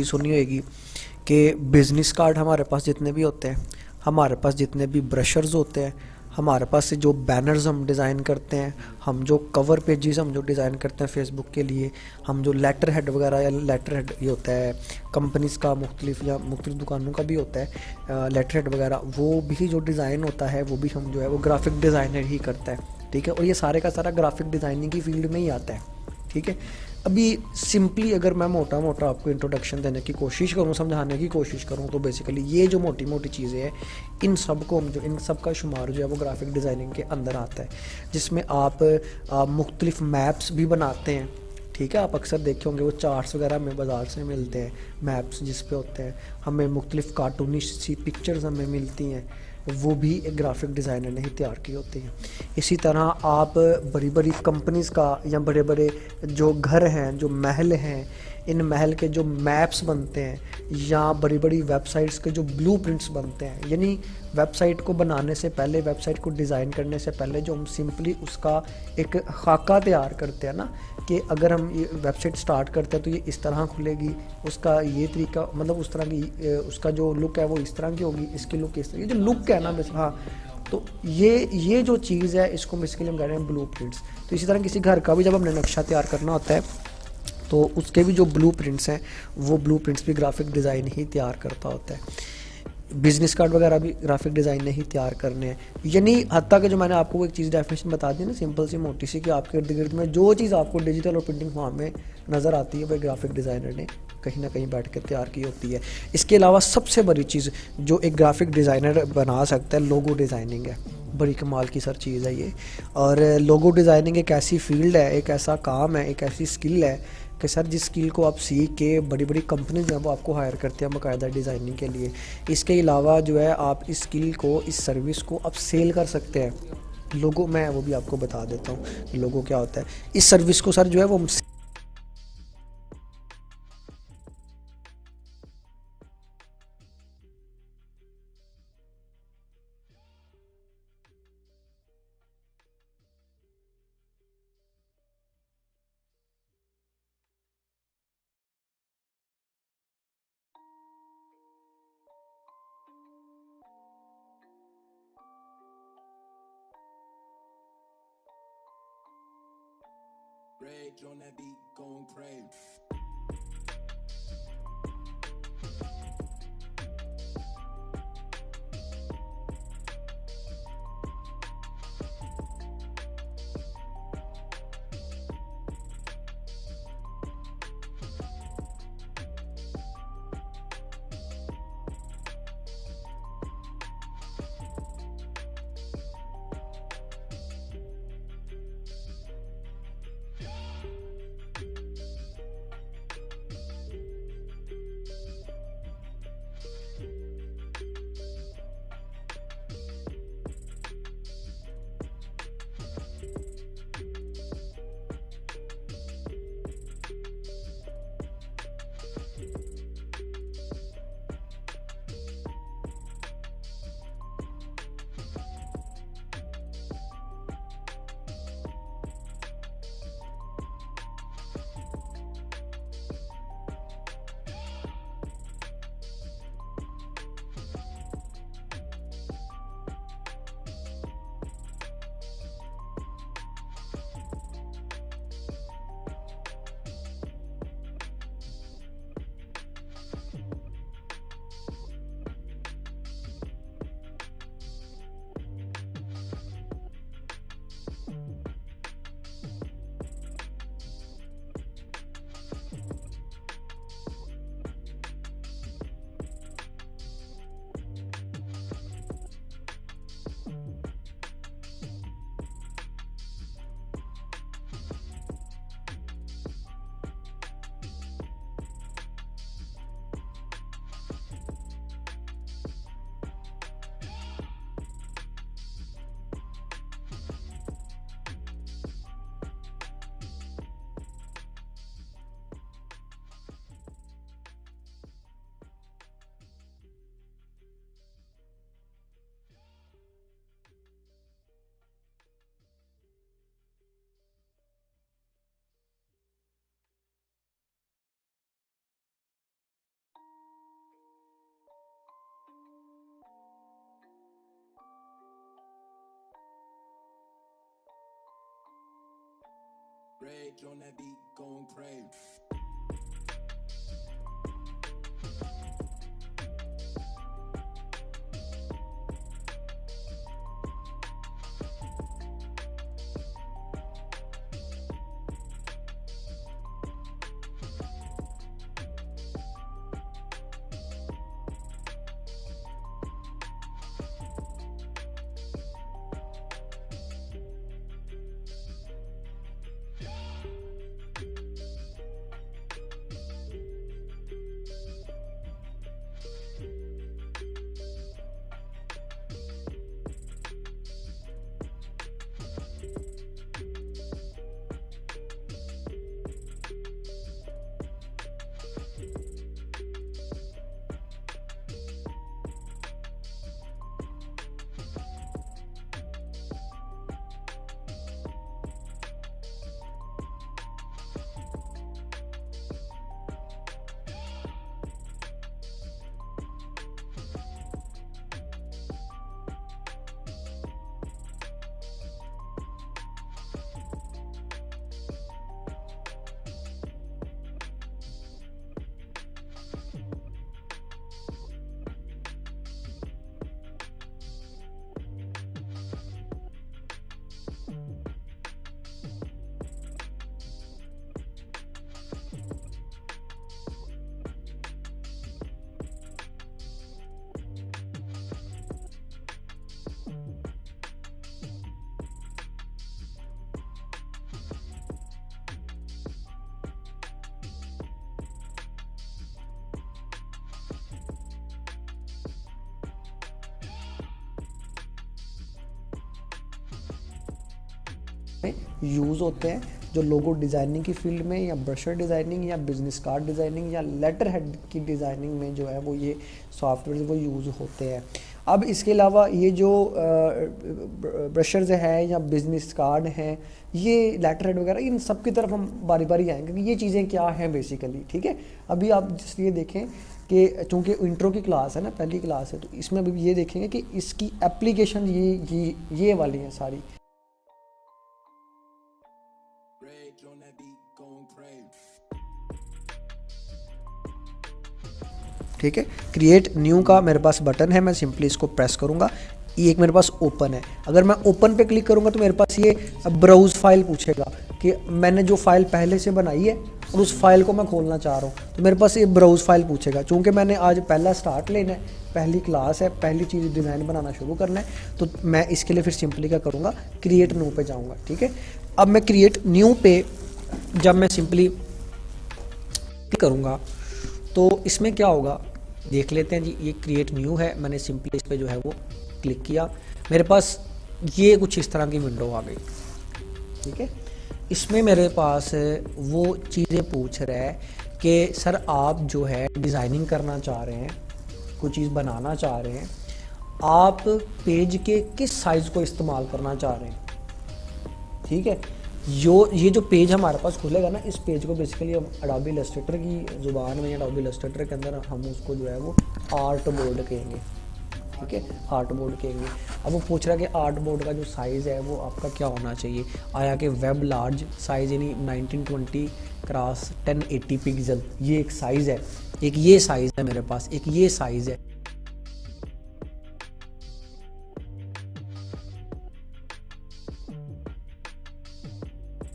चीज़ सुनी होगी कि बिजनेस कार्ड हमारे पास जितने भी होते हैं, हमारे पास जितने भी ब्रशर्स होते हैं, हमारे पास से जो बैनर्स हम डिज़ाइन करते हैं, हम जो कवर पेजेस हम जो डिज़ाइन करते हैं फेसबुक के लिए, हम जो लेटर हेड वगैरह या लेटर हेड ये होता है कंपनीज़ का मुख्तलिफ या मुख्तलिफ दुकानों का भी होता है लेटर हेड वगैरह, वो भी जो डिज़ाइन होता है वो भी हम जो है वो ग्राफिक डिज़ाइनर ही करता है। ठीक है, और ये सारे का सारा ग्राफिक डिज़ाइनिंग की फील्ड में ही आता है। ठीक है, अभी सिंपली अगर मैं मोटा मोटा आपको इंट्रोडक्शन देने की कोशिश करूँ, समझाने की कोशिश करूँ, तो बेसिकली ये जो मोटी मोटी चीज़ें हैं इन सब को हम जो इन सब का शुमार जो है वो ग्राफिक डिज़ाइनिंग के अंदर आता है, जिसमें आप मुख्तलिफ मैप्स भी बनाते हैं। ठीक है, आप अक्सर देखे होंगे वो चार्ट्स वगैरह में बाज़ार से मिलते हैं, मैप्स जिस पे होते हैं, हमें मुख्तलिफ कार्टूनिश सी पिक्चर्स हमें मिलती हैं, वो भी एक ग्राफिक डिज़ाइनर ने ही तैयार की होती हैं। इसी तरह आप बड़ी बड़ी कंपनीज़ का या बड़े बड़े जो घर हैं, जो महल हैं, इन महल के जो मैप्स बनते हैं या बड़ी बड़ी वेबसाइट्स के जो ब्लूप्रिंट्स बनते हैं, यानी वेबसाइट को बनाने से पहले, वेबसाइट को डिज़ाइन करने से पहले जो हम सिंपली उसका एक खाका तैयार करते हैं ना, कि अगर हम ये वेबसाइट स्टार्ट करते हैं तो ये इस तरह खुलेगी, उसका ये तरीका, मतलब उस तरह की उसका जो लुक है वो इस तरह की होगी, इसकी लुक इस तरह, ये जो लुक है ना बेसिक, हाँ, तो ये जो चीज़ है इसको बेसिकली हम कह रहे हैं ब्लूप्रिंट्स। तो इसी तरह किसी घर का भी जब हमने नक्शा तैयार करना होता है तो उसके भी जो ब्लूप्रिंट्स हैं वो ब्लूप्रिंट्स भी ग्राफिक डिज़ाइन ही तैयार करता होता है। बिजनेस कार्ड वगैरह भी ग्राफिक डिज़ाइन ने ही तैयार करने हैं, यानी हत्ता कि जो मैंने आपको एक चीज़ डेफिनेशन बता दी ना, सिंपल सी मोटी सी, कि आपके इर्द गिर्द में जो चीज़ आपको डिजिटल और प्रिंटिंग फॉर्म में नज़र आती है वो ग्राफिक डिज़ाइनर ने कहीं ना कहीं बैठ कर तैयार की होती है। इसके अलावा सबसे बड़ी चीज़ जो एक ग्राफिक डिज़ाइनर बना सकता है, लोगो डिज़ाइनिंग है। बड़ी कमाल की सर चीज़ है ये। और लोगो डिज़ाइनिंग एक ऐसी फील्ड है, एक ऐसा काम है, एक ऐसी स्किल है कि सर जिस स्किल को आप सीख के बड़ी बड़ी कंपनी जो है वो आपको हायर करते हैं बाकायदा डिज़ाइनिंग के लिए। इसके अलावा जो है आप इस स्किल को, इस सर्विस को आप सेल कर सकते हैं। लोगो, मैं वो भी आपको बता देता हूँ लोगो क्या होता है। इस सर्विस को सर जो है वो Rage on that beat, going crazy. Rage on that beat, gon' crazy. में यूज़ होते हैं, जो लोगो डिज़ाइनिंग की फील्ड में या ब्रशर डिज़ाइनिंग या बिजनेस कार्ड डिज़ाइनिंग या लेटर हेड की डिज़ाइनिंग में जो है वो ये सॉफ्टवेयर वो यूज़ होते हैं। अब इसके अलावा ये जो ब्रशर्स है या बिजनेस कार्ड हैं, ये लेटर हेड वगैरह, इन सब की तरफ हम बारी बारी आएंगे कि ये चीज़ें क्या हैं बेसिकली। ठीक है, अभी आप जिस ये देखें कि चूँकि इंट्रो की क्लास है ना, पहली क्लास है, तो इसमें अभी ये देखेंगे कि इसकी एप्लीकेशन ये वाली हैं सारी। Rage on that beat, gon' crazy. ठीक है, क्रिएट न्यू का मेरे पास बटन है, मैं सिंपली इसको प्रेस करूँगा, ये एक मेरे पास ओपन है। अगर मैं ओपन पे क्लिक करूँगा तो मेरे पास ये ब्राउज फाइल पूछेगा कि मैंने जो फाइल पहले से बनाई है और उस फाइल को मैं खोलना चाह रहा हूँ, तो मेरे पास ये ब्राउज फाइल पूछेगा। चूँकि मैंने आज पहला स्टार्ट लेना है, पहली क्लास है, पहली चीज़ डिज़ाइन बनाना शुरू करना है, तो मैं इसके लिए फिर सिंपली क्या करूँगा, क्रिएट न्यू पे जाऊँगा। ठीक है, अब मैं क्रिएट न्यू पे जब मैं सिंपली क्लिक करूँगा तो इसमें क्या होगा देख लेते हैं जी। ये क्रिएट न्यू है, मैंने सिंपली इस पर जो है वो क्लिक किया, मेरे पास ये कुछ इस तरह की विंडो आ गई। ठीक है, इसमें मेरे पास वो चीज़ें पूछ रहा है कि सर आप जो है डिज़ाइनिंग करना चाह रहे हैं, कोई चीज़ बनाना चाह रहे हैं, आप पेज के किस साइज़ को इस्तेमाल करना चाह रहे हैं। ठीक है, ये जो पेज हमारे पास खुलेगा ना, इस पेज को बेसिकली हम अडोबी इलस्ट्रेटर की ज़ुबान में या अडोबी इलस्ट्रेटर के अंदर हम उसको जो है वो आर्ट बोर्ड कहेंगे। ठीक है, आर्ट बोर्ड कहेंगे। अब वो पूछ रहा है कि आर्ट बोर्ड का जो साइज़ है वो आपका क्या होना चाहिए, आया कि वेब लार्ज साइज़ यानी 1920 क्रॉस 1080 पिक्सल, ये एक साइज़ है, एक ये साइज़ है मेरे पास, एक ये साइज़ है।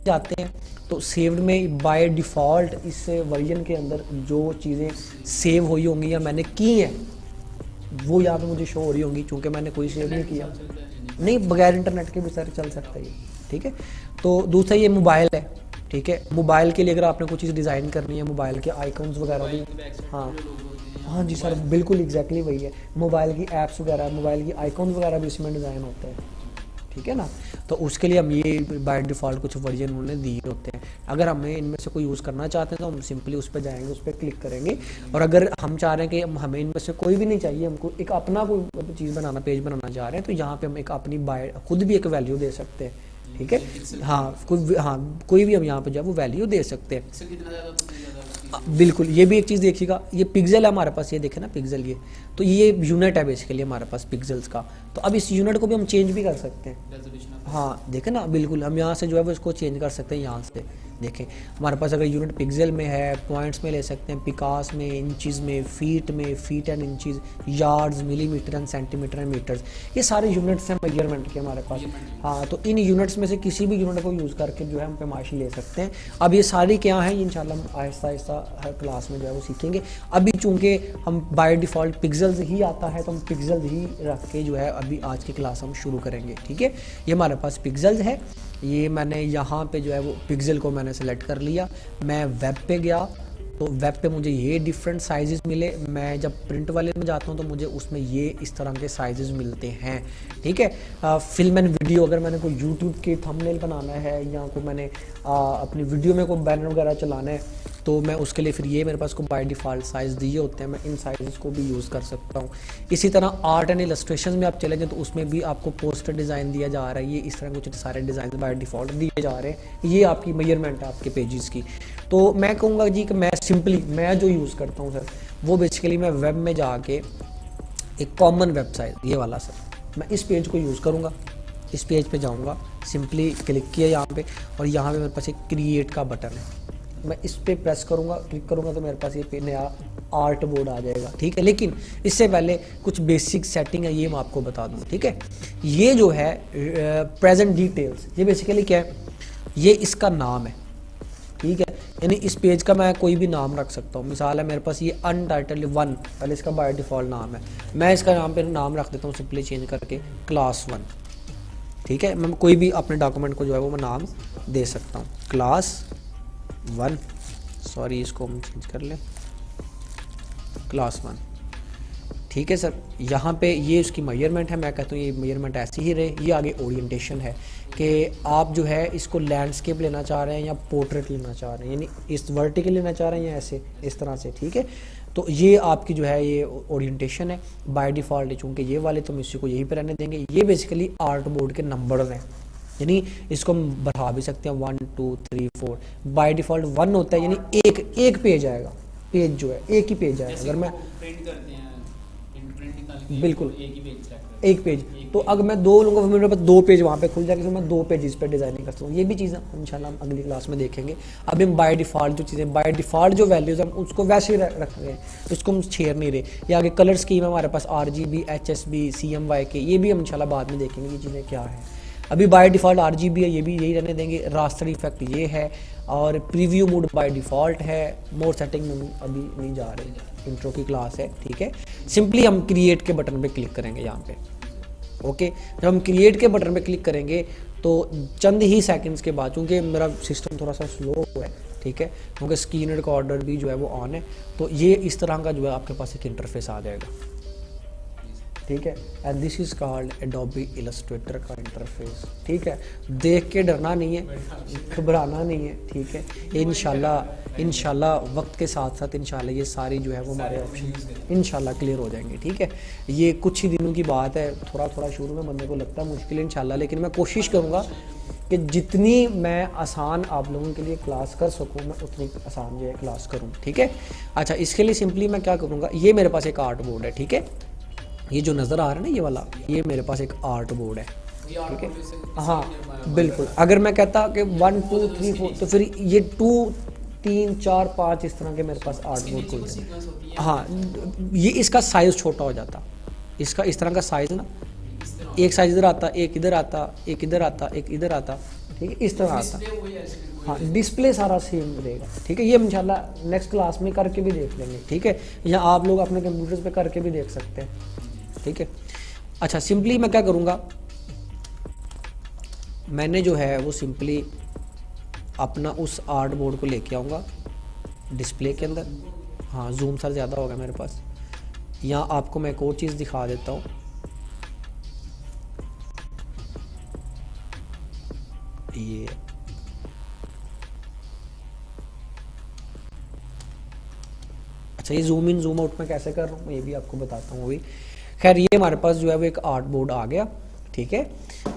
जाते हैं तो सेव्ड में बाय डिफ़ॉल्ट इस वर्जन के अंदर जो चीज़ें सेव हुई होंगी या मैंने की हैं वो यहाँ पे मुझे शो हो रही होंगी, चूँकि मैंने कोई सेव नहीं किया। नहीं, बगैर इंटरनेट के भी सर चल सकता है ये। ठीक है, तो दूसरा ये मोबाइल है। ठीक है, मोबाइल के लिए अगर आपने कोई चीज़ डिज़ाइन करनी है, मोबाइल के आइकन्स वगैरह भी, हाँ जी सर, बिल्कुल एग्जैक्टली वही है। मोबाइल की ऐप्स वगैरह, मोबाइल की आइकॉन्स वगैरह भी इसमें डिज़ाइन होते हैं। ठीक है ना, तो उसके लिए हम ये बाय डिफ़ॉल्ट कुछ वर्जन उन्होंने दिए होते हैं। अगर हमें इनमें से कोई यूज़ करना चाहते हैं तो हम सिंपली उस पर जाएंगे, उस पर क्लिक करेंगे, और अगर हम चाह रहे हैं कि हमें इनमें से कोई भी नहीं चाहिए, हमको एक अपना कोई चीज़ बनाना, पेज बनाना चाह रहे हैं, तो यहाँ पे हम एक अपनी बाय खुद भी एक वैल्यू दे सकते हैं। ठीक है, हाँ कोई भी हम यहाँ पे जो है वो वैल्यू दे सकते हैं। बिल्कुल, ये भी एक चीज़ देखिएगा, ये पिक्सल है हमारे पास, ये देखें ना पिक्सल, ये तो ये यूनिट है बेसिकली हमारे पास पिक्सल्स का। तो अब इस यूनिट को भी हम चेंज भी कर सकते हैं। हाँ देखें ना, बिल्कुल हम यहाँ से जो है वो इसको चेंज कर सकते हैं यहाँ से। देखें हमारे पास अगर यूनिट पिक्सल में है, पॉइंट्स में ले सकते हैं, पिकास में, इंचज़ में, feet and inches, yards, millimetre and centimetre and metres, ये सारे यूनिट्स हैं मेजरमेंट के हमारे पास। हाँ तो इन यूनिट्स में से किसी भी यूनिट को यूज़ करके जो है हम पैमाइशी ले सकते हैं। अब ये सारी क्या हैं इंशाल्लाह हम आहिस्ता आहिस्ता हर क्लास में जो है वो सीखेंगे। अभी चूँकि हम बाय डिफ़ॉल्ट पिक्सल्स ही आता है तो हम पिक्सल्स ही रख के जो है अभी आज की क्लास हम शुरू करेंगे। ठीक है, ये हमारे पास पिक्सल्स है, ये मैंने यहाँ पे जो है वो पिक्सल को मैंने सेलेक्ट कर लिया। मैं वेब पे गया तो वेब पे मुझे ये डिफरेंट साइजेस मिले। मैं जब प्रिंट वाले में जाता हूँ तो मुझे उसमें ये इस तरह के साइजेस मिलते हैं। ठीक है, फिल्म एंड वीडियो, अगर मैंने कोई यूट्यूब के थंबनेल बनाना है या कोई मैंने अपनी वीडियो में कोई बैनर वगैरह चलाना है तो मैं उसके लिए फिर ये मेरे पास को बाय डिफ़ॉल्ट साइज़ दिए होते हैं, मैं इन साइज़ को भी यूज़ कर सकता हूँ। इसी तरह आर्ट एंड इलस्ट्रेशन में आप चले जाएँ तो उसमें भी आपको पोस्टर डिज़ाइन दिया जा रहा है। ये इस तरह कुछ सारे डिज़ाइन बाय डिफ़ॉल्ट दिए जा रहे हैं। ये आपकी मेजरमेंट है आपके पेजेस की। तो मैं कहूँगा जी कि मैं जो यूज़ करता हूँ सर वो बेसिकली मैं वेब में जाके एक कॉमन वेबसाइट ये वाला सर, मैं इस पेज को यूज़ करूँगा। इस पेज पे जाऊँगा, सिंपली क्लिक किया यहाँ पे और यहाँ पे मेरे पास एक क्रिएट का बटन है। मैं इस पे प्रेस करूँगा, क्लिक करूँगा तो मेरे पास ये नया आर्ट बोर्ड आ जाएगा। ठीक है, लेकिन इससे पहले कुछ बेसिक सेटिंग है ये मैं आपको बता दूँ। ठीक है, ये जो है प्रेजेंट डिटेल्स, ये बेसिकली क्या है, ये इसका नाम है। ठीक है, यानी इस पेज का मैं कोई भी नाम रख सकता हूँ। मिसाल है मेरे पास ये अनटाइटल्ड 1, पहले इसका बाय डिफ़ॉल्ट नाम है, मैं इसका नाम रख देता हूँ सिंपली चेंज करके क्लास 1। ठीक है, मैं कोई भी अपने डॉक्यूमेंट को जो है वो मैं नाम दे सकता हूँ क्लास 1। सॉरी, इसको हम चेंज कर लें क्लास 1। ठीक है सर, यहाँ पे ये उसकी मेजरमेंट है। मैं कहता हूँ ये मेजरमेंट ऐसी ही रहे। ये आगे ओरिएंटेशन है कि आप जो है इसको लैंडस्केप लेना चाह रहे हैं या पोर्ट्रेट लेना चाह रहे हैं, यानी इस वर्टिकल लेना चाह रहे हैं या ऐसे इस तरह से। ठीक है, तो ये आपकी जो है ये ओरिएंटेशन है बाय डिफ़ॉल्ट, चूँकि ये वाले तो हम इसी को यहीं पर रहने देंगे। ये बेसिकली आर्ट बोर्ड के नंबर हैं, यानी इसको हम बढ़ा भी सकते हैं 1 2 3 4। बाय डिफ़ॉल्ट 1 होता है, यानी एक पेज आएगा, पेज जो है एक ही पेज आएगा। अगर मैं प्रिंट करते हैं, प्रिंट निकाल के बिल्कुल एक ही पेज सेलेक्ट करते एक पेज, तो अगर मैं 2 लूँगा फिर मेरे पास 2 पेज वहाँ पे खुल जाएगा, फिर मैं 2 पेज इस पर डिज़ाइनिंग कर सकता हूँ। ये भी चीज़ें इंशाल्लाह हम अगली क्लास में देखेंगे। अभी हम बाय डिफ़ॉल्ट जो चीज़ें, बाय डिफ़ॉल्ट जो वैल्यूज़ हम उसको वैसे ही रख रहे हैं, इसको हम छेड़ नहीं रहे। या आगे कलर स्कीम है हमारे पास RGB, HSB, CMYK, ये भी हम इंशाल्लाह बाद में देखेंगे ये चीज़ें क्या है। अभी बाय डिफ़ॉल्ट RGB है, ये भी यही रहने देंगे। रास्टर इफेक्ट ये है और प्रीव्यू मोड बाय डिफ़ॉल्ट है। मोर सेटिंग में हम अभी नहीं जा रहे, इंट्रो की क्लास है। ठीक है, सिंपली हम क्रिएट के बटन पे क्लिक करेंगे यहाँ पे। ओके, जब हम क्रिएट के बटन पे क्लिक करेंगे तो चंद ही सेकंड्स के बाद, क्योंकि मेरा सिस्टम थोड़ा सा स्लो है, ठीक है, क्योंकि स्क्रीन रिकॉर्डर भी जो है वो ऑन है, तो ये इस तरह का जो है आपके पास एक इंटरफेस आ जाएगा। ठीक है, and this is called Adobe Illustrator का इंटरफेस। ठीक है, देख के डरना नहीं है, घबराना नहीं है। ठीक है, इंशाल्लाह वक्त के साथ साथ इंशाल्लाह ये सारी जो है वो हमारे ऑप्शन इंशाल्लाह क्लियर हो जाएंगे। ठीक है, ये कुछ ही दिनों की बात है, थोड़ा थोड़ा शुरू में बंदे को लगता है मुश्किल इंशाल्लाह, लेकिन मैं कोशिश करूँगा कि जितनी मैं आसान आप लोगों के लिए क्लास कर सकूँ मैं उतनी आसान जो है क्लास करूँ। ठीक है, अच्छा, इसके लिए सिंपली मैं क्या करूँगा, ये मेरे पास एक आर्ट बोर्ड है। ठीक है, ये जो नज़र आ रहा है ना ये वाला, ये मेरे पास एक आर्ट बोर्ड है। ठीक है, हाँ बिल्कुल। अगर मैं कहता कि 1 2 3 4 तो फिर ये 2 3 4 5 इस तरह के मेरे पास आर्ट बोर्ड खुल जाते। हाँ, ये इसका साइज़ छोटा हो जाता, इसका इस तरह का साइज़ ना, एक साइज इधर आता, एक इधर आता, एक इधर आता, एक इधर आता। ठीक है, इस तरह आता। हाँ, डिस्प्ले सारा सेम रहेगा। ठीक है, ये इंशाल्लाह नेक्स्ट क्लास में करके भी देख लेंगे। ठीक है, या आप लोग अपने कंप्यूटर्स पे करके भी देख सकते हैं। ठीक है, अच्छा, सिंपली मैं क्या करूँगा, मैंने जो है वो सिंपली अपना उस आर्ट बोर्ड को लेके आऊँगा डिस्प्ले के अंदर। हाँ, जूम सर ज़्यादा होगा मेरे पास। यहाँ आपको मैं एक और चीज़ दिखा देता हूँ, ये अच्छा, ये जूम इन जूम आउट में कैसे कर रहा हूँ ये भी आपको बताता हूँ अभी। खैर, ये हमारे पास जो है वो एक आर्ट बोर्ड आ गया। ठीक है,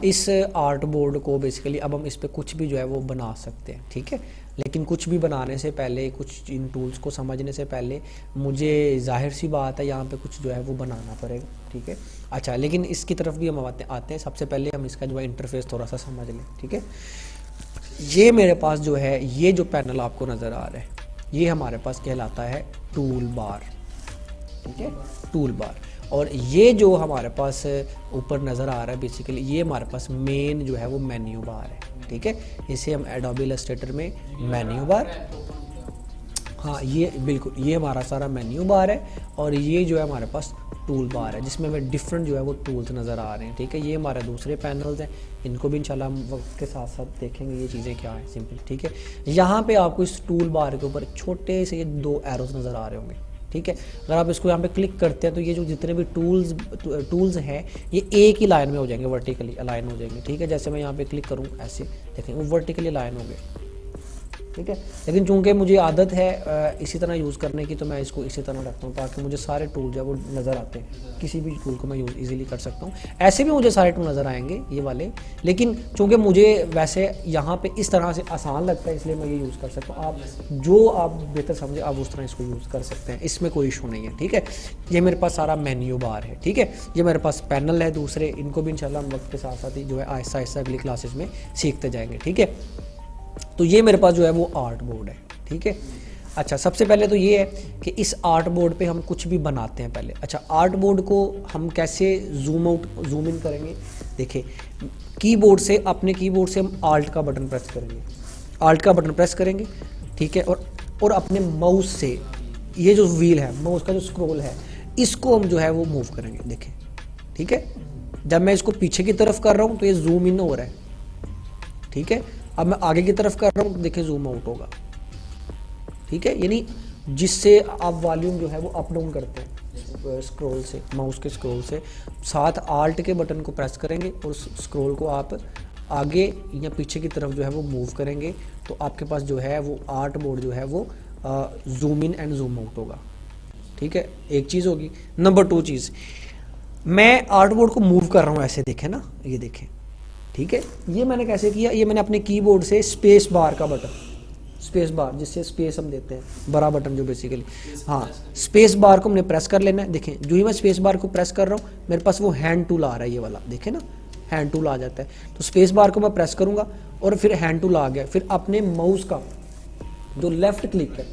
इस आर्ट बोर्ड को बेसिकली अब हम इस पर कुछ भी जो है वो बना सकते हैं। ठीक है, लेकिन कुछ भी बनाने से पहले, कुछ इन टूल्स को समझने से पहले मुझे जाहिर सी बात है यहाँ पे कुछ जो है वो बनाना पड़ेगा, ठीक है। अच्छा, लेकिन इसकी तरफ भी हम आते हैं। सबसे पहले हम इसका जो है इंटरफेस थोड़ा सा समझ लें, ठीक है। ये मेरे पास जो है, ये जो पैनल आपको नज़र आ रहा है, ये हमारे पास कहलाता है टूल बार, ठीक है, टूल बार। और ये जो हमारे पास ऊपर नज़र आ रहा है बेसिकली, ये हमारे पास मेन जो है वो मेन्यू बार है, ठीक है। इसे हम एडोबी इलस्ट्रेटर में मेन्यू बार, हाँ ये बिल्कुल, ये हमारा सारा मेन्यू बार है। और ये जो है हमारे पास टूल बार है, जिसमें हमें डिफरेंट जो है वो टूल्स नज़र आ रहे हैं, ठीक है। ये हमारे दूसरे पैनल्स हैं, इनको भी इंशाल्लाह हम वक्त के साथ साथ देखेंगे ये चीज़ें क्या है, सिंपल, ठीक है। यहाँ पे आपको इस टूल बार के ऊपर छोटे से ये 2 एरोस नज़र आ रहे होंगे, ठीक है। अगर आप इसको यहाँ पे क्लिक करते हैं तो ये जो जितने भी टूल्स हैं ये एक ही लाइन में हो जाएंगे, वर्टिकली अलाइन हो जाएंगे, ठीक है। जैसे मैं यहाँ पे क्लिक करूँ ऐसे देखें वो वर्टिकली अलाइन हो गए, ठीक है। लेकिन चूंकि मुझे आदत है इसी तरह यूज़ करने की, तो मैं इसको इसी तरह रखता हूँ ताकि मुझे सारे टूल जो है वो नज़र आते हैं, किसी भी टूल को मैं यूज़ इजीली कर सकता हूँ। ऐसे भी मुझे सारे टूल नज़र आएंगे ये वाले, लेकिन चूंकि मुझे वैसे यहाँ पे इस तरह से आसान लगता है इसलिए मैं ये यूज़ कर सकता हूँ। आप जो आप बेहतर समझे आप उस तरह इसको यूज़ कर सकते हैं, इसमें कोई इशू नहीं है, ठीक है। ये मेरे पास सारा मेन्यू बार है, ठीक है। ये मेरे पास पैनल है दूसरे, इनको भी इंशाल्लाह हम वक्त के साथ साथ ही जो है आहिस्ता आहिस्ता अगली क्लासेस में सीखते जाएंगे, ठीक है। तो ये मेरे पास जो है वो आर्ट बोर्ड है, ठीक है। अच्छा, सबसे पहले तो ये है कि इस आर्ट बोर्ड पे हम कुछ भी बनाते हैं पहले। अच्छा, आर्ट बोर्ड को हम कैसे जूम आउट जूम इन करेंगे, देखिए कीबोर्ड से, अपने कीबोर्ड से हम आल्ट का बटन प्रेस करेंगे, आल्ट का बटन प्रेस करेंगे, ठीक है। और अपने माउस से ये जो व्हील है, माउस का जो स्क्रॉल है, इसको हम जो है वो मूव करेंगे, देखें, ठीक है। जब मैं इसको पीछे की तरफ कर रहा हूँ तो ये जूम इन हो रहा है, ठीक है। अब मैं आगे की तरफ कर रहा हूँ, देखिए जूम आउट होगा, ठीक है। यानी जिससे आप वॉल्यूम जो है वो अप डाउन करते हैं स्क्रॉल से, माउस के स्क्रॉल से, साथ आल्ट के बटन को प्रेस करेंगे और स्क्रॉल को आप आगे या पीछे की तरफ जो है वो मूव करेंगे, तो आपके पास जो है वो आर्ट बोर्ड जो है वो zoom in and zoom out होगा, ठीक है। एक चीज़ होगी। नंबर 2 चीज़, मैं आर्ट बोर्ड को मूव कर रहा हूँ ऐसे, देखें ना, ये देखें, ठीक है। ये मैंने कैसे किया, ये मैंने अपने कीबोर्ड से स्पेस बार का बटन, स्पेस बार जिससे स्पेस हम देते हैं, बड़ा बटन जो बेसिकली, हाँ, स्पेस बार को हमने प्रेस कर लेना है। देखें जो ही मैं स्पेस बार को प्रेस कर रहा हूँ मेरे पास वो हैंड टूल आ रहा है, ये वाला देखें ना, हैंड टूल आ जाता है। तो स्पेस बार को मैं प्रेस करूँगा और फिर हैंड टूल आ गया। फिर अपने माउस का जो लेफ्ट क्लिक है,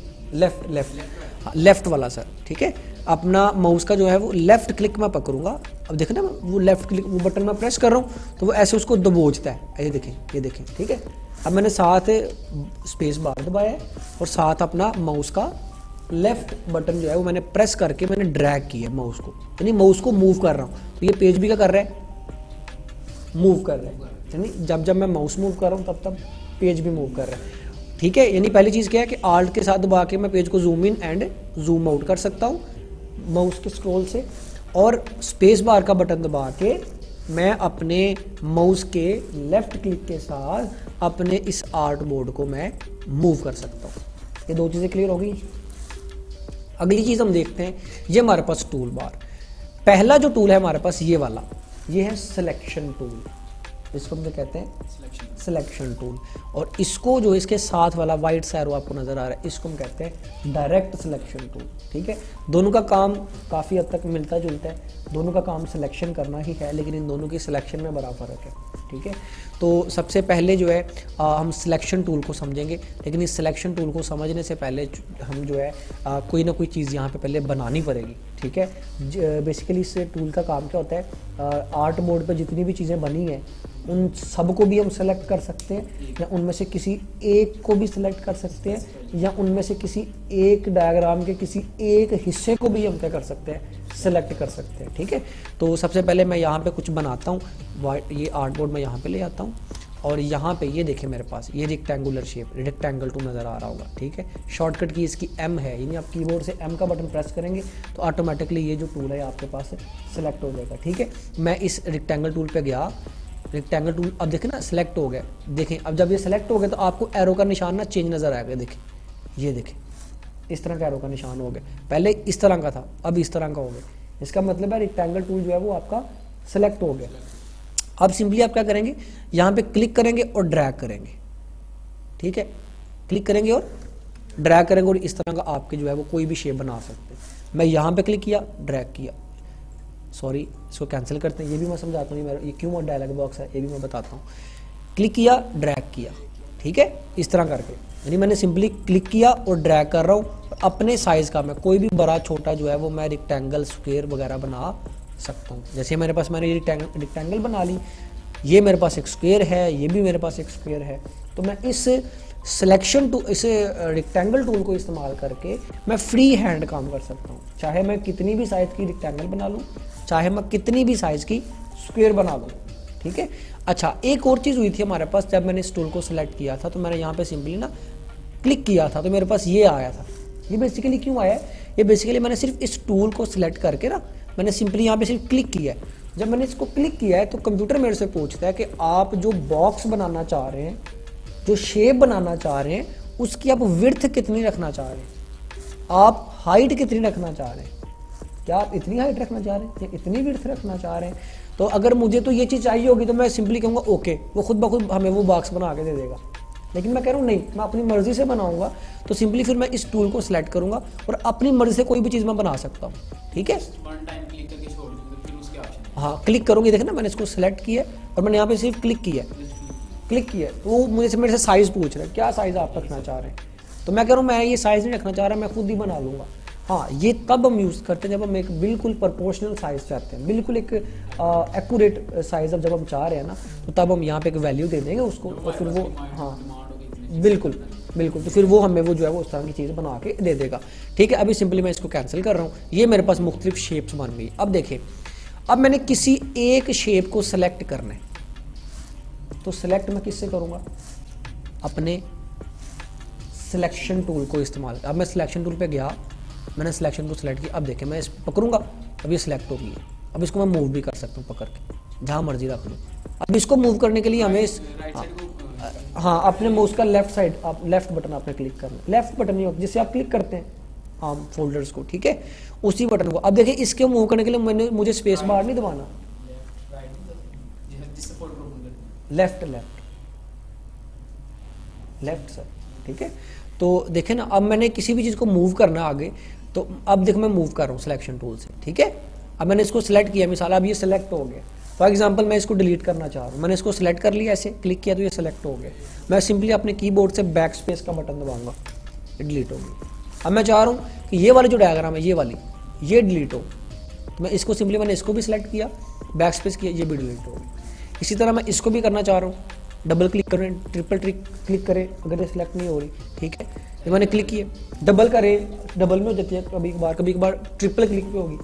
लेफ्ट वाला सर, ठीक है, अपना माउस का जो है वो लेफ्ट क्लिक मैं पकड़ूंगा। अब देखें ना, वो लेफ्ट क्लिक, वो बटन मैं प्रेस कर रहा हूँ तो वो ऐसे उसको दबोचता है, ये देखें, ये देखें, ठीक है। अब मैंने साथ स्पेस बार दबाया है और साथ अपना माउस का लेफ्ट बटन जो है वो मैंने प्रेस करके मैंने ड्रैग किया माउस को, यानी माउस को मूव कर रहा हूँ। तो ये पेज भी क्या कर रहा है, मूव कर रहा है, यानी जब जब मैं माउस मूव कर रहा हूँ तब तब पेज भी मूव कर रहा है, ठीक है। यानी पहली चीज़ क्या है कि आल्ट के साथ दबा के मैं पेज को zoom in and zoom out कर सकता हूँ माउस के स्क्रॉल से, और स्पेस बार का बटन दबा के मैं अपने माउस के लेफ्ट क्लिक के साथ अपने इस आर्ट बोर्ड को मैं मूव कर सकता हूँ। ये 2 चीज़ें क्लियर हो गई। अगली चीज़ हम देखते हैं, ये हमारे पास टूल बार, पहला जो टूल है हमारे पास ये वाला, ये है सिलेक्शन टूल, इसको हम क्या कहते हैं, सिलेक्शन टूल। और इसको जो इसके साथ वाला वाइट सा एरो आपको नज़र आ रहा है, इसको हम कहते हैं डायरेक्ट सिलेक्शन टूल, ठीक है। दोनों का काम काफ़ी हद तक मिलता जुलता है, दोनों का काम सिलेक्शन करना ही है, लेकिन इन दोनों की सिलेक्शन में बड़ा फ़र्क है, ठीक है। तो सबसे पहले जो है हम सिलेक्शन टूल को समझेंगे, लेकिन इस सिलेक्शन टूल को समझने से पहले हम जो है कोई ना कोई चीज़ यहाँ पे पहले बनानी पड़ेगी, ठीक है। बेसिकली इस टूल का काम क्या होता है, आर्ट बोर्ड पर जितनी भी चीज़ें बनी हैं उन सब को भी हम सेलेक्ट कर सकते हैं, या उनमें से किसी एक को भी सिलेक्ट कर सकते हैं, या उनमें से किसी एक डायग्राम के किसी एक हिस्से को भी हम क्या कर सकते हैं, सेलेक्ट कर सकते हैं, ठीक है। तो सबसे पहले मैं यहाँ पे कुछ बनाता हूँ, ये आर्ट बोर्ड मैं यहाँ पे ले आता हूँ, और यहाँ पे ये देखें मेरे पास ये रेक्टेंगुलर शेप, रेक्टेंगल टूल नज़र आ रहा होगा, ठीक है। शॉर्टकट की इसकी M है, यानी आप कीबोर्ड से M का बटन प्रेस करेंगे तो ऑटोमेटिकली ये जो टूल है आपके पास सेलेक्ट हो जाएगा, ठीक है। मैं इस रेक्टेंगल टूल पे गया, रेक्टेंगल टूल, अब देखें ना सिलेक्ट हो गया, देखें अब जब ये सिलेक्ट हो गया तो आपको एरो का निशान ना चेंज नज़र आएगा, देखें, ये देखें इस तरह का एरो का निशान हो गया, पहले इस तरह का था अब इस तरह का हो गया। इसका मतलब है रेक्टेंगल टूल जो है वो आपका सेलेक्ट हो गया। अब सिंपली आप क्या करेंगे, यहाँ पे क्लिक करेंगे और ड्रैग करेंगे, ठीक है। क्लिक करेंगे और ड्रैग करेंगे और इस तरह का आपके जो है वो कोई भी शेप बना सकते हैं। मैं यहाँ पे क्लिक किया, ड्रैग किया, सॉरी इसको कैंसिल करते हैं, ये भी मैं समझाता हूँ, ये क्यों डायलॉग बॉक्स है ये भी मैं बताता हूँ। क्लिक किया, ड्रैग किया, ठीक है, इस तरह करके, यानी मैंने सिंपली क्लिक किया और ड्रैग कर रहा हूँ। अपने साइज़ का मैं कोई भी बड़ा छोटा जो है वो मैं रेक्टेंगल स्क्वायर वगैरह बना सकता हूँ। जैसे मेरे पास मैंने रेक्टेंगल बना ली, ये मेरे पास एक स्क्वायर है, ये भी मेरे पास एक स्क्वायर है, तो मैं इस सिलेक्शन टूल, इस रेक्टेंगल टूल को इस्तेमाल करके मैं फ्री हैंड काम कर सकता हूँ। चाहे मैं कितनी भी साइज़ की रेक्टेंगल बना लूँ, चाहे मैं कितनी भी साइज़ की स्क्वायर बना लूँ, ठीक है। अच्छा, एक और चीज़ हुई थी हमारे पास, जब मैंने इस टूल को सिलेक्ट किया था तो मैंने यहाँ पे सिंपली ना क्लिक किया था तो मेरे पास ये आया था। ये बेसिकली क्यों आया है, ये बेसिकली मैंने सिर्फ इस टूल को सिलेक्ट करके ना मैंने सिंपली यहाँ पे सिर्फ क्लिक किया है। जब मैंने इसको क्लिक किया है तो कंप्यूटर मेरे से पूछता है कि आप जो बॉक्स बनाना चाह रहे हैं, जो शेप बनाना चाह रहे हैं, उसकी आप विड्थ कितनी रखना चाह रहे हैं, आप हाइट कितनी रखना चाह रहे हैं, क्या आप इतनी हाइट रखना चाह रहे हैं या इतनी विड्थ रखना चाह रहे हैं। तो अगर मुझे तो ये चीज़ चाहिए होगी तो मैं सिंपली कहूँगा ओके, वो खुद ब खुद हमें वो बॉक्स बना के दे देगा। लेकिन मैं कह रहा हूँ नहीं, मैं अपनी मर्ज़ी से बनाऊंगा, तो सिंपली फिर मैं इस टूल को सिलेक्ट करूँगा और अपनी मर्ज़ी से कोई भी चीज़ मैं बना सकता हूँ, ठीक है। वन टाइम क्लिक करके छोड़ दूँगा, फिर उसके ऑप्शन हाँ, क्लिक करूँगी, देखना मैंने इसको सिलेक्ट किया और मैंने यहाँ पे सिर्फ क्लिक किया है, तो वो मेरे से साइज़ पूछ रहा है, क्या साइज़ आप रखना चाह रहे हैं। तो मैं कह रहा हूँ मैं ये साइज़ नहीं रखना चाह रहा, मैं खुद ही बना लूँगा। हाँ, ये तब हम यूज़ करते हैं जब हम एक बिल्कुल प्रोपोर्शनल साइज़ चाहते हैं, बिल्कुल एक एक्यूरेट साइज़ अब जब हम चाह रहे हैं ना, तो तब हम यहाँ पे एक वैल्यू दे देंगे उसको और फिर वो, हाँ बिल्कुल, तो फिर वो हमें वो जो है वो उस तरह की चीज़ बना के दे देगा, ठीक है। अभी सिंपली मैं इसको कैंसिल कर रहा हूँ, ये मेरे पास मुख्तलिफ शेप्स बन गई। अब देखिए, अब मैंने किसी एक शेप को सेलेक्ट करना है, तो सेलेक्ट मैं किससे करूँगा, अपने सिलेक्शन टूल को इस्तेमाल। अब मैं सिलेक्शन टूल पे गया, मैंने सिलेक्शन को सिलेक्ट किया, अब देखिए मैं इस पकड़ूंगा, अब ये सिलेक्ट होगी, अब इसको मैं मूव भी कर सकता हूँ पकड़ के, जहाँ मर्जी रख लूँ। अब इसको मूव करने के लिए हमें हाँ अपने माउस का लेफ्ट साइड, आप लेफ्ट बटन आपने क्लिक करना, लेफ्ट बटन नहीं होता जिससे आप क्लिक करते हैं आम फोल्डर्स को, ठीक है, उसी बटन को। अब देखिए इसके मूव करने के लिए मुझे स्पेस बार नहीं दबाना, लेफ्ट सर, ठीक है। तो देखें ना, अब मैंने किसी भी चीज़ को मूव करना आगे, तो अब देखो मैं मूव कर रहा हूँ सिलेक्शन टूल से, ठीक है। अब मैंने इसको सिलेक्ट किया, मिसाल अब ये सिलेक्ट हो गया। फॉर एग्जांपल मैं इसको डिलीट करना चाह रहा हूँ, मैंने इसको सिलेक्ट कर लिया, ऐसे क्लिक किया तो ये सिलेक्ट हो गया। मैं सिंपली अपने कीबोर्ड से बैक स्पेस का बटन दबाऊंगा, ये डिलीट हो गई। अब मैं चाह रहा हूँ कि ये वाली जो डायग्राम है, ये वाली, ये डिलीट हो, तो मैं इसको सिंपली, मैंने इसको भी सिलेक्ट किया, बैक स्पेस किया, ये भी डिलीट हो गई। इसी तरह मैं इसको भी करना चाह रहा हूँ, डबल क्लिक करें, ट्रिपल क्लिक करें, अगर ये सिलेक्ट नहीं हो रही, ठीक है। ये मैंने क्लिक किया, डबल करें, डबल में हो जाती है कभी कभार ट्रिपल क्लिक पे होगी,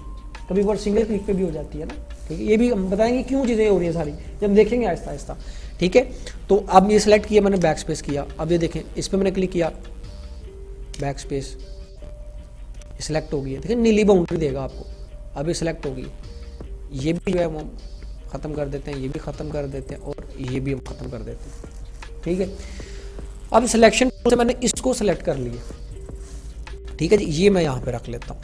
कभी कभार सिंगल क्लिक पे भी हो जाती है ना, ठीक है। ये भी हम बताएंगे क्यों चीज़ें हो रही है सारी, जब देखेंगे आहिस्ता आहिस्ता, ठीक है। तो अब ये सिलेक्ट किया मैंने, बैक स्पेस किया, अब ये देखें इस पर मैंने क्लिक किया, बैक स्पेस, सिलेक्ट हो गई है, देखिए नीली बाउंड्री देगा आपको। अब ये सिलेक्ट होगी, ये भी जो है वो ख़त्म कर देते हैं, ये भी ख़त्म कर देते हैं और ये भी हम ख़त्म कर देते हैं, ठीक है। अब सिलेक्शन से मैंने इसको सिलेक्ट कर लिया, ठीक है जी, ये मैं यहाँ पे रख लेता हूँ,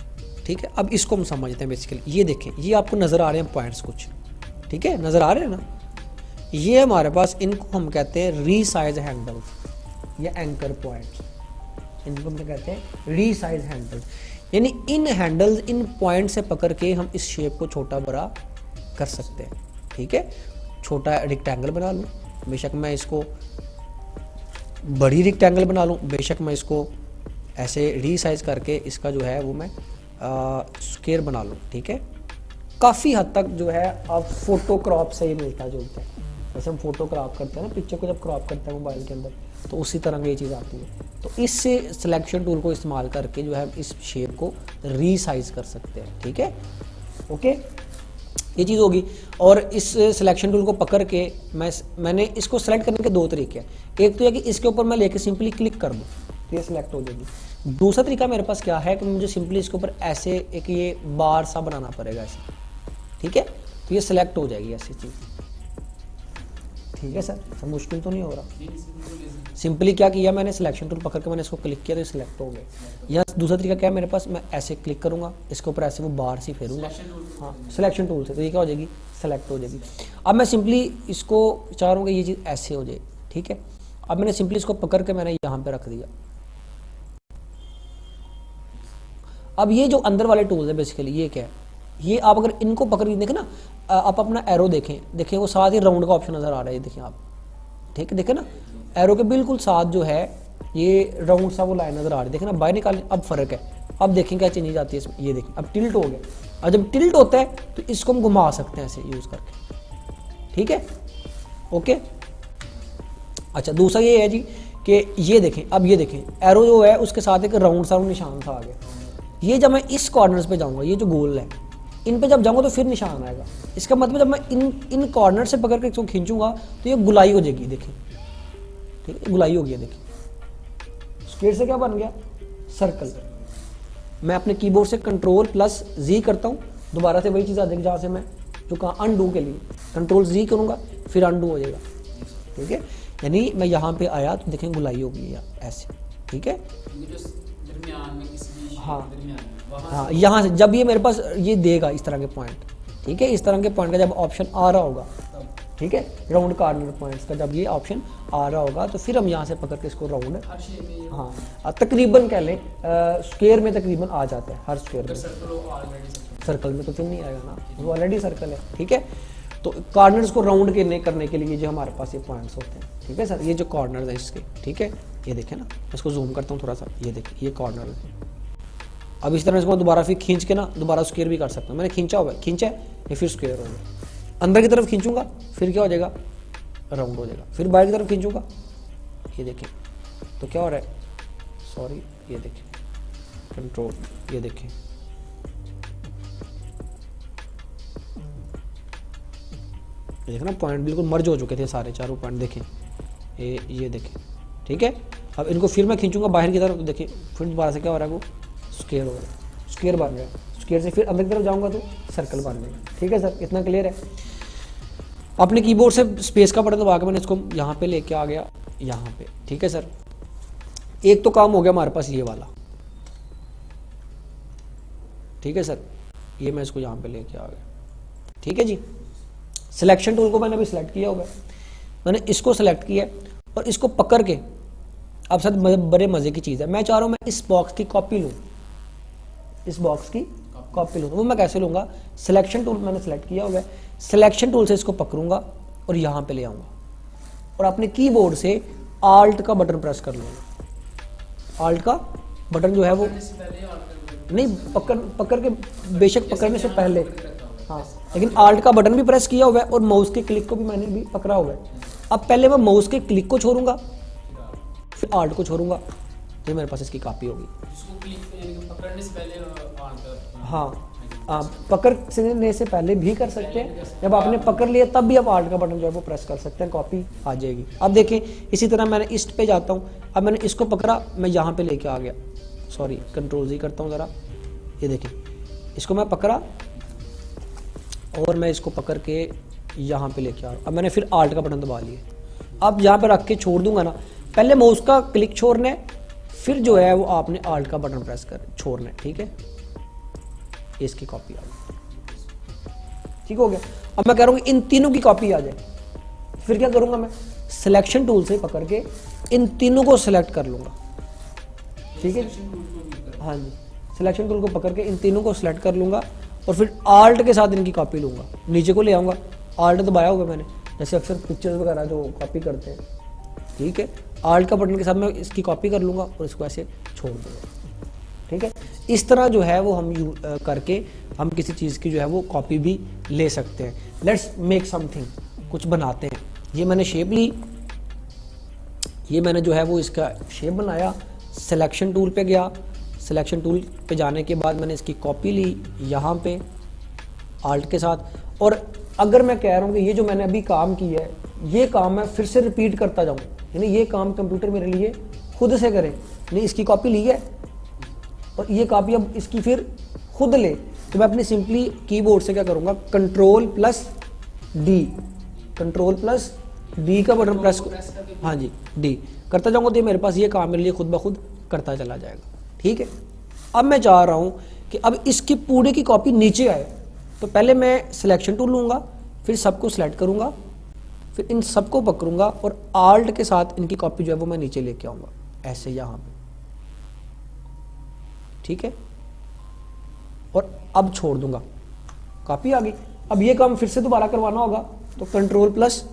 ठीक है। अब इसको हम समझते हैं बेसिकली, ये देखें, ये आपको नज़र आ रहे हैं पॉइंट्स कुछ, ठीक है, नज़र आ रहे हैं ना, ये हमारे पास, इनको हम कहते हैं रीसाइज हैंडल या एंकर पॉइंट्स, इनको हम कहते हैं रीसाइज हैंडल। यानी इन हैंडल्स, इन पॉइंट से पकड़ के हम इस शेप को छोटा बड़ा कर सकते हैं, ठीक है। छोटा रेक्टेंगल बना लूँ, बेशक मैं इसको बड़ी रेक्टेंगल बना लूँ, बेशक मैं इसको ऐसे रीसाइज करके इसका जो है वो मैं स्क्वायर बना लूँ, ठीक है। काफ़ी हद तक जो है अब फोटो क्रॉप से ही मिलता जुलता है, जैसे हम फोटो क्रॉप करते हैं ना, पिक्चर को जब क्रॉप करते हैं मोबाइल के अंदर, तो उसी तरह की ये चीज़ आती है। तो इससे सिलेक्शन टूल को इस्तेमाल करके जो है इस शेप को रीसाइज कर सकते हैं, ठीक है, ओके, ये चीज़ होगी। और इस सिलेक्शन टूल को पकड़ के मैंने इसको सेलेक्ट करने के दो तरीके हैं, एक तो है कि इसके ऊपर मैं लेके सिंपली क्लिक कर दूँ तो ये सिलेक्ट हो जाएगी। दूसरा तरीका मेरे पास क्या है कि मुझे सिंपली इसके ऊपर ऐसे एक ये बार सा बनाना पड़ेगा ऐसे, ठीक है, तो ये सिलेक्ट हो जाएगी ऐसी चीज़, ठीक है सर, सब मुश्किल तो नहीं हो रहा। सिंपली क्या किया मैंने, सिलेक्शन टूल पकड़ के मैंने इसको क्लिक किया तो ये सिलेक्ट हो गया। या दूसरा तरीका क्या है मेरे पास, मैं ऐसे क्लिक करूँगा, इसके ऊपर ऐसे वो बार सी फेरूँगा, हाँ सिलेक्शन टूल से, तो ये क्या हो जाएगी, सेलेक्ट हो जाएगी। अब मैं सिंपली इसको चाह रहा हूँ कि ये चीज़ ऐसे हो जाए, ठीक है। अब मैंने सिंपली इसको पकड़ के मैंने यहाँ पे रख दिया। अब ये जो अंदर वाले टूल्स है बेसिकली ये क्या है, ये आप अगर इनको पकड़ के देखें ना, आप अपना एरो देखें वो साथ ही राउंड का ऑप्शन नजर आ रहा है, देखें आप, ठीक है, देखें ना एरो के बिल्कुल साथ जो है ये राउंड सा वो लाइन नजर आ रही है, देखें ना बाहर निकाल। अब फर्क है, अब देखें क्या चेंज आती है इसमें, ये देखें अब टिल्ट हो गया। और जब टिल्ट होता है तो इसको हम घुमा सकते हैं ऐसे यूज करके, ठीक है, ओके। अच्छा दूसरा ये है जी कि ये देखें, अब ये देखें एरो जो है उसके साथ एक राउंड सा निशान सा आ गया। ये जब मैं इस कॉर्नर्स पे जाऊंगा, ये जो गोल है इन पे जब जाऊंगा तो फिर निशान आएगा। इसका मतलब जब मैं इन कॉर्नर से पकड़ के इसको खींचूंगा तो ये गुलाई हो जाएगी, देखिए, ठीक है, गुलाई हो गया, देखिए स्क्वायर से क्या बन गया, सर्कल। मैं अपने कीबोर्ड से Ctrl+Z करता हूँ, दोबारा से वही चीज़ आ जाएगी जहाँ से मैं जो कहा अनडू के लिए Ctrl+Z करूँगा फिर अनडू हो जाएगा, ठीक है। यानी मैं यहाँ पे आया तो देखें गुलाई हो गई ऐसे, ठीक है। दरमियान में किसी हाँ दरमियान वहाँ हाँ, यहाँ से जब ये मेरे पास ये देगा इस तरह के पॉइंट, ठीक है, इस तरह के पॉइंट का जब ऑप्शन आ रहा होगा, ठीक है, राउंड कॉर्नर पॉइंट्स का जब ये ऑप्शन आ रहा होगा तो फिर हम यहाँ से पकड़ के इसको राउंड, हर शेप में ये हाँ तकरीबन कह लें स्क्वायर में तकरीबन आ जाता है, हर स्क्वायर में। सर्कल ऑलरेडी सर्कल में तो फिर नहीं आएगा ना, वो ऑलरेडी सर्कल है, ठीक है। तो कॉर्नर्स को राउंड करने के लिए जो हमारे पास ये पॉइंट्स होते हैं, ठीक है सर, ये जो कॉर्नर्स है इसके, ठीक है, ये देखें ना, इसको जूम करता हूँ थोड़ा सा, ये देखिए ये कॉर्नर है। अब इस तरह इसको दोबारा फिर खींच के ना दोबारा स्क्वायर भी कर सकता हूँ, मैंने खींचा हुआ है, खींचा है ये फिर स्क्वायर हो गया। अंदर की तरफ खींचूंगा फिर क्या हो जाएगा, राउंड हो जाएगा। फिर बाहर की तरफ खींचूंगा, ये देखिए तो क्या हो रहा है, सॉरी ये देखिए कंट्रोल, ये देखिए देखो ना पॉइंट बिल्कुल मर्ज हो चुके थे सारे चारों पॉइंट, देखें ये देखें, ठीक है। अब इनको फिर मैं खींचूंगा बाहर की तरफ तो देखिए फिर दोबारा से क्या हो रहा है, वो स्क्वायर हो रहा है, स्क्वायर बन गया। स्क्वायर से फिर अंदर की तरफ जाऊंगा तो सर्कल बन जाएगा, ठीक है सर, इतना क्लियर है। अपने कीबोर्ड से स्पेस का बटन दबा के मैंने इसको यहाँ पे लेके आ गया, यहाँ पे, ठीक है सर। एक तो काम हो गया हमारे पास ये वाला, ठीक है सर, ये मैं इसको यहाँ पे लेके आ गया, ठीक है जी। सिलेक्शन टूल को मैंने अभी सिलेक्ट किया होगा, मैंने इसको सिलेक्ट किया और इसको पकड़ के, अब सर बड़े मजे की चीज़ है, मैं चाह रहा हूँ मैं इस बॉक्स की कॉपी लूँ, इस बॉक्स की कॉपी लूँ, तो वो मैं कैसे लूँगा, सिलेक्शन टूल मैंने सेलेक्ट किया होगा, सिलेक्शन टूल से इसको पकड़ूंगा और यहाँ पे ले आऊँगा और अपने कीबोर्ड से आल्ट का बटन प्रेस कर लूँगा। आल्ट का बटन जो है वो नहीं पकड़ के, बेशक पकड़ने से पहले, हाँ, लेकिन आल्ट का बटन भी प्रेस किया हुआ है और माउस के क्लिक को भी मैंने भी पकड़ा हुआ है। अब पहले मैं माउस के क्लिक को छोड़ूंगा फिर आल्ट को छोड़ूंगा तो मेरे पास इसकी कॉपी होगी। इसको क्लिक पकड़ने से पहले ऑन कर, हाँ पकड़ने से पहले भी कर सकते हैं, जब आपने पकड़ लिया तब भी आप आल्ट का बटन जो है वो प्रेस कर सकते हैं, कॉपी आ जाएगी। अब देखें इसी तरह मैंने इस पे जाता हूँ, अब मैंने इसको पकड़ा, मैं यहाँ पे लेके आ गया, सॉरी Ctrl+Z करता हूँ ज़रा, ये देखें इसको मैं पकड़ा और मैं इसको पकड़ के यहाँ पे लेके आ रहा हूँ। अब मैंने फिर आल्ट का बटन दबा लिया, अब यहाँ पे रख के छोड़ दूंगा ना, पहले माउस का क्लिक छोड़ना है फिर जो है वो आपने आल्ट का बटन प्रेस कर छोड़ना है, ठीक है। इसकी कॉपी आ गई, ठीक हो गया। अब मैं कह रहा हूँ इन तीनों की कॉपी आ जाए, फिर क्या करूँगा मैं, सिलेक्शन टूल से पकड़ के इन तीनों को सिलेक्ट कर लूँगा, ठीक है, हाँ जी, सिलेक्शन टूल को पकड़ के इन तीनों को सिलेक्ट कर लूँगा और फिर आल्ट के साथ इनकी कॉपी लूँगा, नीचे को ले आऊँगा, आल्ट दबाया होगा मैंने, जैसे अक्सर पिक्चर्स वगैरह जो कॉपी करते हैं, ठीक है, आल्ट का बटन के साथ मैं इसकी कॉपी कर लूँगा और इसको ऐसे छोड़ दूँगा, ठीक है। इस तरह जो है वो हम करके हम किसी चीज़ की जो है वो कॉपी भी ले सकते हैं। लेट्स मेक समथिंग, कुछ बनाते हैं। ये मैंने शेप ली, ये मैंने जो है वो इसका शेप बनाया, सिलेक्शन टूल पे गया, सिलेक्शन टूल पे जाने के बाद मैंने इसकी कॉपी ली यहाँ पे आल्ट के साथ, और अगर मैं कह रहा हूँ कि ये जो मैंने अभी काम किया है ये काम मैं फिर से रिपीट करता जाऊँ, यानी ये काम कंप्यूटर मेरे लिए खुद से करे, यानी इसकी कॉपी ली है और ये कॉपी अब इसकी फिर खुद ले, तो मैं अपनी सिंपली कीबोर्ड से क्या करूँगा, Ctrl+D, Ctrl+D का बटन प्रेस, हाँ जी D करता जाऊँगा तो ये मेरे पास ये काम मेरे लिए खुद ब खुद करता चला जाएगा, ठीक है। अब मैं चाह रहा हूँ कि अब इसकी पूरे की कॉपी नीचे आए, तो पहले मैं सिलेक्शन टूल लूँगा, फिर सबको सिलेक्ट करूँगा, फिर इन सबको पकड़ूंगा और आल्ट के साथ इनकी कॉपी जो है वो मैं नीचे लेके आऊंगा, ऐसे यहाँ पे, ठीक है। और अब छोड़ दूंगा, कॉपी आ गई। अब ये काम फिर से दोबारा करवाना होगा तो कंट्रोल प्लस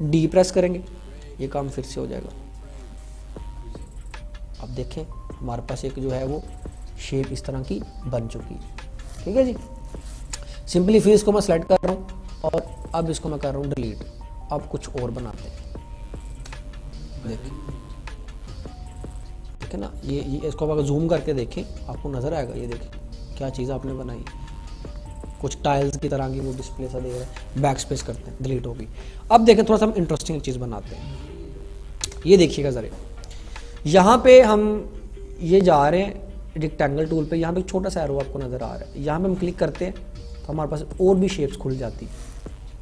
डी प्रेस करेंगे, ये काम फिर से हो जाएगा। अब देखें हमारे पास एक जो है वो शेप इस तरह की बन चुकी है, ठीक है जी। सिंपली फिर इसको मैं सेलेक्ट कर रहा हूँ और अब इसको मैं कर रहा हूँ डिलीट। अब कुछ और बनाते हैं, देखिए ना, ये इसको अगर जूम करके देखें आपको नज़र आएगा, ये देखें क्या चीज़ आपने बनाई, कुछ टाइल्स की तरह की वो डिस्प्ले सा दे रहा है। बैक स्पेस करते हैं, डिलीट होगी। अब देखें थोड़ा सा हम इंटरेस्टिंग चीज़ बनाते हैं, ये देखिएगा ज़रा, यहाँ पे हम ये जा रहे हैं रेक्टेंगल टूल पे, यहाँ पे एक छोटा सा एरो आपको नज़र आ रहा है, यहाँ पे हम क्लिक करते हैं तो हमारे पास और भी शेप्स खुल जाती है।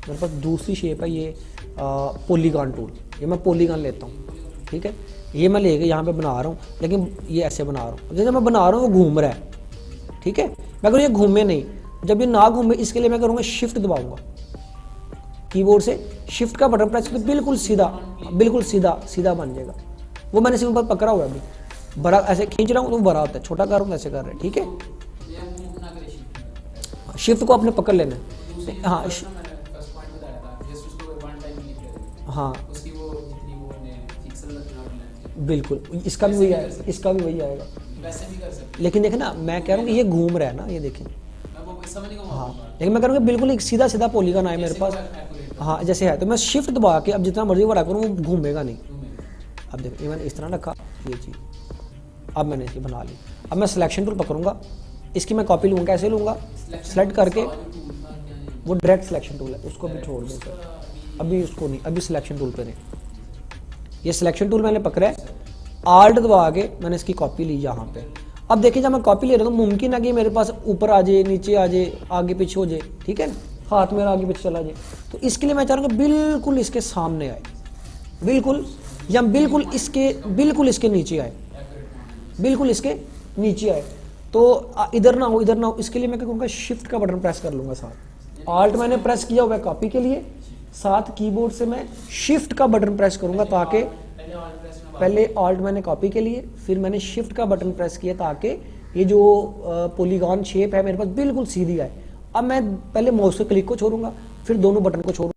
मेरे पास दूसरी शेप है ये पॉलीगॉन टूल, ये मैं पॉलीगॉन लेता हूँ, ठीक है। ये मैं लेके यहाँ पे बना रहा हूँ, लेकिन ये ऐसे बना रहा हूँ, जैसे मैं बना रहा हूँ वो घूम रहा है, ठीक है। मैं अगर ये घूमे नहीं, जब ये ना घूमे इसके लिए मैं करूँगा शिफ्ट दबाऊंगा कीबोर्ड से, शिफ्ट का बटन प्रेस करके बिल्कुल सीधा सीधा बन जाएगा। वो मैंने सिंपल पकड़ा हुआ है अभी, बड़ा ऐसे खींच रहा हूँ तो बड़ा होता है, छोटा कर रहा हूँ ऐसे कर रहे हैं, ठीक है। शिफ्ट को आपने पकड़ लेना है, हाँ हाँ बिल्कुल, इसका भी वही आएगा, इसका भी वही आएगा। वैसे भी कर सकते लेकिन देखें ना, मैं कह रहा हूँ कि ये घूम रहा है ना, ये देखें, मैं वो समझ नहीं कहूँगा। हाँ, लेकिन मैं कह रहा हूँ कि बिल्कुल एक सीधा सीधा पॉलीगॉन आए मेरे पास, हाँ जैसे है। तो मैं शिफ्ट दबा के अब जितना मर्जी बड़ा करूँ वो घूमेगा नहीं। अब देखो ये मैंने इस तरह रखा ये चीज़, अब मैंने इसकी बना ली। अब मैं सिलेक्शन टूल पकड़ूंगा, इसकी मैं कॉपी लूँगा, कैसे लूँगा, सेलेक्ट करके, वो डायरेक्ट सिलेक्शन टूल है, उसको भी छोड़ दें सर, अभी उसको नहीं, अभी सिलेक्शन टूल पे नहीं। ये सिलेक्शन टूल मैंने पकड़ा है, आल्ट दबा के मैंने इसकी कॉपी ली यहाँ पे। अब देखिए जब मैं कॉपी ले रहा हूँ तो मुमकिन है कि मेरे पास ऊपर आ जाए, नीचे आ जाए, आगे पीछे हो जाए, ठीक है ना, हाथ मेरा आगे पीछे चला जाए। तो इसके लिए मैं चाह रहा हूँ बिल्कुल इसके सामने आए, बिल्कुल, या बिल्कुल इसके नीचे आए, बिल्कुल इसके नीचे आए। तो इधर ना हो, इधर ना हो, इसके लिए मैं क्या करूँगा, शिफ्ट का बटन प्रेस कर लूँगा साथ। आल्ट मैंने प्रेस किया हुआ है कॉपी के लिए, साथ कीबोर्ड से मैं शिफ्ट का बटन प्रेस करूँगा ताकि पहले आल्ट मैंने कॉपी के लिए, फिर मैंने शिफ्ट का बटन प्रेस किया ताकि ये जो पॉलीगॉन शेप है मेरे पास बिल्कुल सीधी आए। अब मैं पहले माउस के क्लिक को छोड़ूंगा, फिर दोनों बटन को छोड़ूंगा।